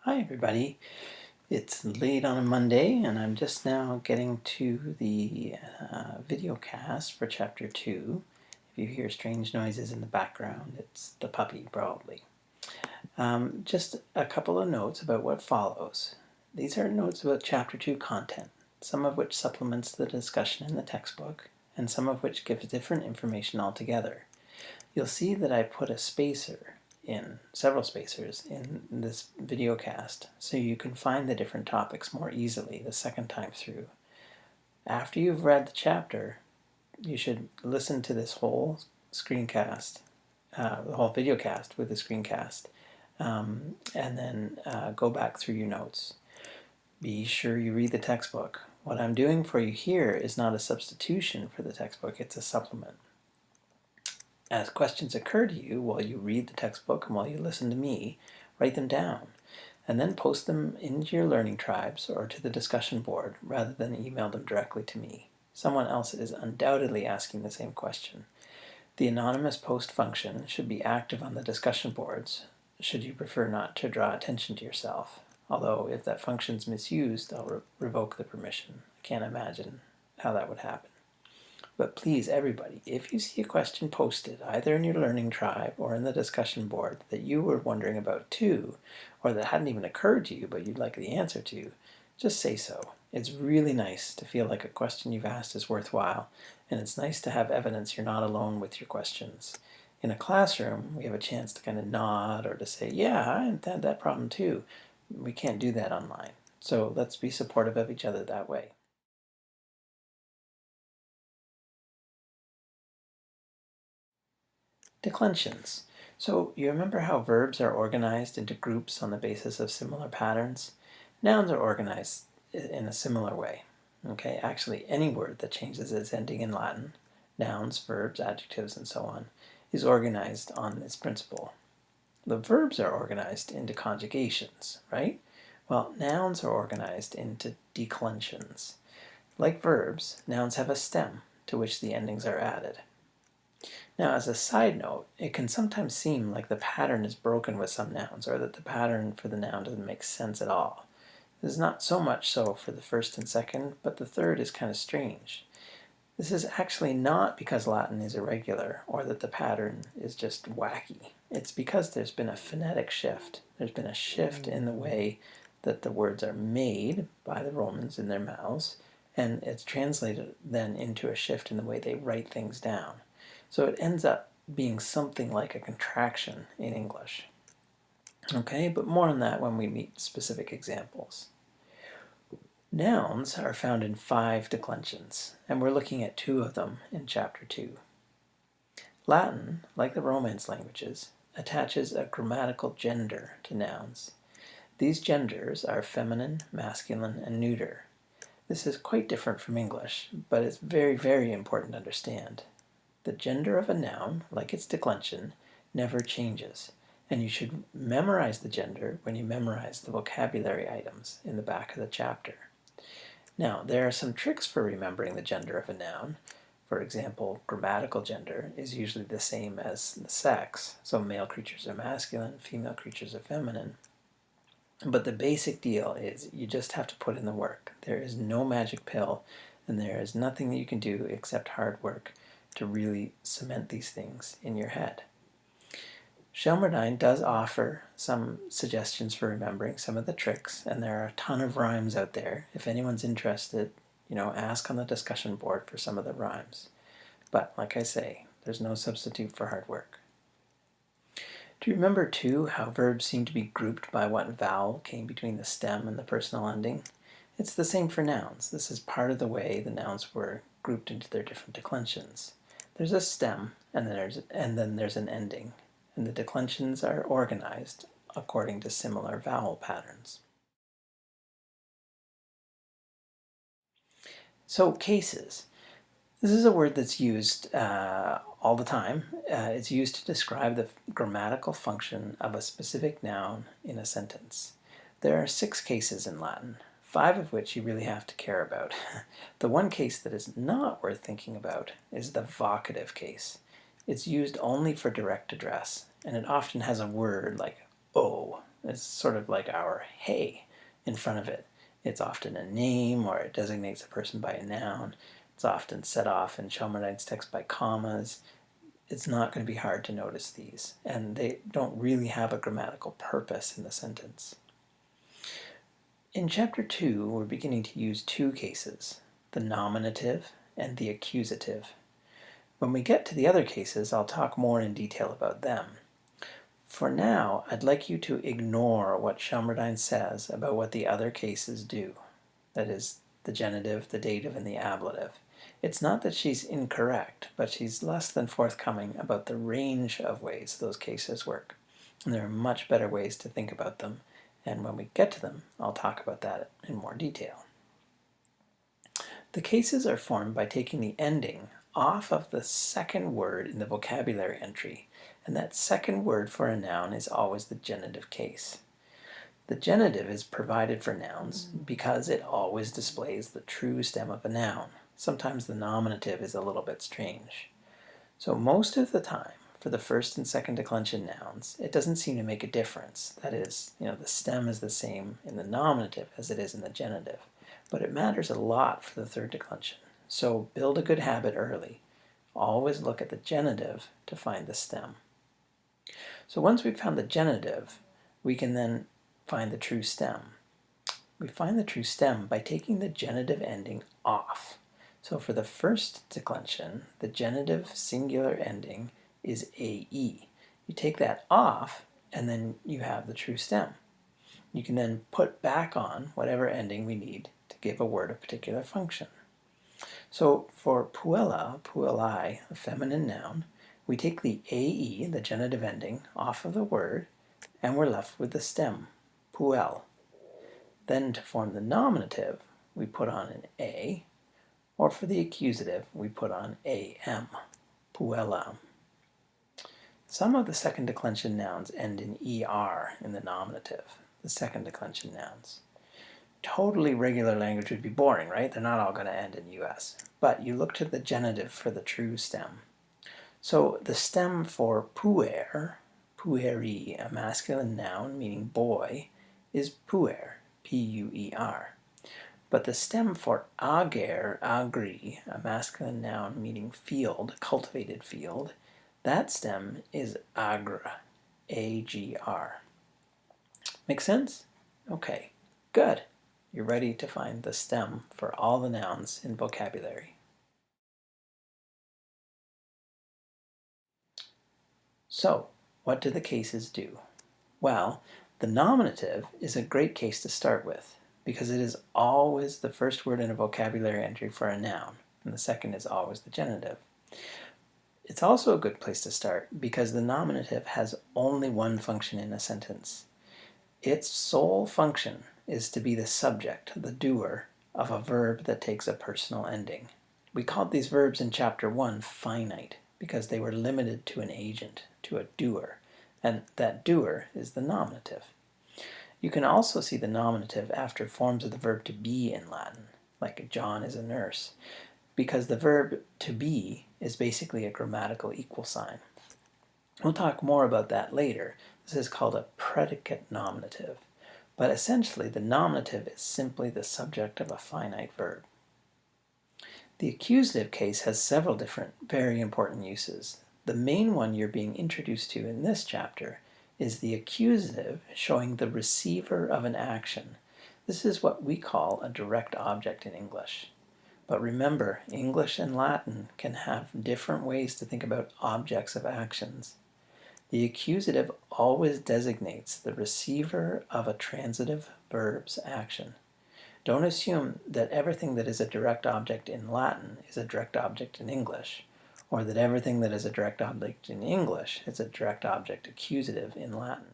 Hi everybody. It's late on a Monday and I'm just now getting to the video cast for chapter 2. If you hear strange noises in the background, it's the puppy probably. Just a couple of notes about what follows. These are notes about chapter 2 content, some of which supplements the discussion in the textbook and some of which gives different information altogether. You'll see that I put a spacer in, several spacers in this video cast so you can find the different topics more easily the second time through. After you've read the chapter, you should listen to this whole screencast, the whole video cast with the screencast, and then go back through your notes. Be sure you read the textbook. What I'm doing for you here is not a substitution for the textbook, it's a supplement. As questions occur to you while you read the textbook and while you listen to me, write them down and then post them into your learning tribes or to the discussion board rather than email them directly to me. Someone else is undoubtedly asking the same question. The anonymous post function should be active on the discussion boards should you prefer not to draw attention to yourself. Although if that function is misused, I'll revoke the permission. I can't imagine how that would happen. But please, everybody, if you see a question posted either in your learning tribe or in the discussion board that you were wondering about too, or that hadn't even occurred to you but you'd like the answer to, just say so. It's really nice to feel like a question you've asked is worthwhile, and it's nice to have evidence you're not alone with your questions. In a classroom, we have a chance to kind of nod or to say, yeah, I had that problem too. We can't do that online. So let's be supportive of each other that way. Declensions. So you remember how verbs are organized into groups on the basis of similar patterns? Nouns are organized in a similar way. Okay, actually any word that changes its ending in Latin, nouns, verbs, adjectives, and so on, is organized on this principle. The verbs are organized into conjugations, right? Well, nouns are organized into declensions. Like verbs, nouns have a stem to which the endings are added. Now, as a side note, it can sometimes seem like the pattern is broken with some nouns, or that the pattern for the noun doesn't make sense at all. This is not so much so for the first and second, but the third is kind of strange. This is actually not because Latin is irregular, or that the pattern is just wacky. It's because there's been a phonetic shift. There's been a shift in the way that the words are made by the Romans in their mouths, and it's translated then into a shift in the way they write things down. So it ends up being something like a contraction in English. Okay, but more on that when we meet specific examples. Nouns are found in 5 declensions, and we're looking at 2 of them in Chapter 2. Latin, like the Romance languages, attaches a grammatical gender to nouns. These genders are feminine, masculine, and neuter. This is quite different from English, but it's very, very important to understand. The gender of a noun, like its declension, never changes, and you should memorize the gender when you memorize the vocabulary items in the back of the chapter. Now, there are some tricks for remembering the gender of a noun. For example, grammatical gender is usually the same as the sex, so male creatures are masculine, female creatures are feminine. But the basic deal is you just have to put in the work. There is no magic pill, and there is nothing that you can do except hard work to really cement these things in your head. Shelmerdine does offer some suggestions for remembering some of the tricks, and there are a ton of rhymes out there. If anyone's interested, ask on the discussion board for some of the rhymes. But like I say, there's no substitute for hard work. Do you remember too how verbs seem to be grouped by what vowel came between the stem and the personal ending? It's the same for nouns. This is part of the way the nouns were grouped into their different declensions. There's a stem, and then there's an ending, and the declensions are organized according to similar vowel patterns. So cases. This is a word that's used all the time. It's used to describe the grammatical function of a specific noun in a sentence. There are 6 cases in Latin, 5 of which you really have to care about. The one case that is not worth thinking about is the vocative case. It's used only for direct address, and it often has a word like "o" is sort of like our hey in front of it. It's often a name, or it designates a person by a noun. It's often set off in Chalmerdine's text by commas. It's not going to be hard to notice these, and they don't really have a grammatical purpose in the sentence. In Chapter 2, we're beginning to use two cases, the nominative and the accusative. When we get to the other cases, I'll talk more in detail about them. For now, I'd like you to ignore what Chalmerdine says about what the other cases do. That is, the genitive, the dative, and the ablative. It's not that she's incorrect, but she's less than forthcoming about the range of ways those cases work. And there are much better ways to think about them, and when we get to them, I'll talk about that in more detail. The cases are formed by taking the ending off of the second word in the vocabulary entry, and that second word for a noun is always the genitive case. The genitive is provided for nouns because it always displays the true stem of a noun. Sometimes the nominative is a little bit strange. So most of the time, for the first and second declension nouns, it doesn't seem to make a difference. That is, the stem is the same in the nominative as it is in the genitive. But it matters a lot for the third declension. So build a good habit early. Always look at the genitive to find the stem. So once we've found the genitive, we can then find the true stem. We find the true stem by taking the genitive ending off. So for the first declension, the genitive singular ending is AE. You take that off, and then you have the true stem. You can then put back on whatever ending we need to give a word a particular function. So for puella, puellai, a feminine noun, we take the AE, the genitive ending, off of the word, and we're left with the stem, puel. Then to form the nominative, we put on an A, or for the accusative, we put on AM, puellam. Some of the second declension nouns end in ER in the nominative, the second declension nouns. Totally regular language would be boring, right? They're not all going to end in US. But you look to the genitive for the true stem. So the stem for puer, pueri, a masculine noun meaning boy, is puer, P-U-E-R. But the stem for ager, agri, a masculine noun meaning field, cultivated field, that stem is agra, A-G-R. Make sense? Okay, good. You're ready to find the stem for all the nouns in vocabulary. So, what do the cases do? Well, the nominative is a great case to start with because it is always the first word in a vocabulary entry for a noun, and the second is always the genitive. It's also a good place to start because the nominative has only one function in a sentence. Its sole function is to be the subject, the doer, of a verb that takes a personal ending. We called these verbs in Chapter 1 finite because they were limited to an agent, to a doer, and that doer is the nominative. You can also see the nominative after forms of the verb to be in Latin, like John is a nurse, because the verb to be is basically a grammatical equal sign. We'll talk more about that later. This is called a predicate nominative. But essentially, the nominative is simply the subject of a finite verb. The accusative case has several different, very important uses. The main one you're being introduced to in this chapter is the accusative showing the receiver of an action. This is what we call a direct object in English. But remember, English and Latin can have different ways to think about objects of actions. The accusative always designates the receiver of a transitive verb's action. Don't assume that everything that is a direct object in Latin is a direct object in English, or that everything that is a direct object in English is a direct object accusative in Latin.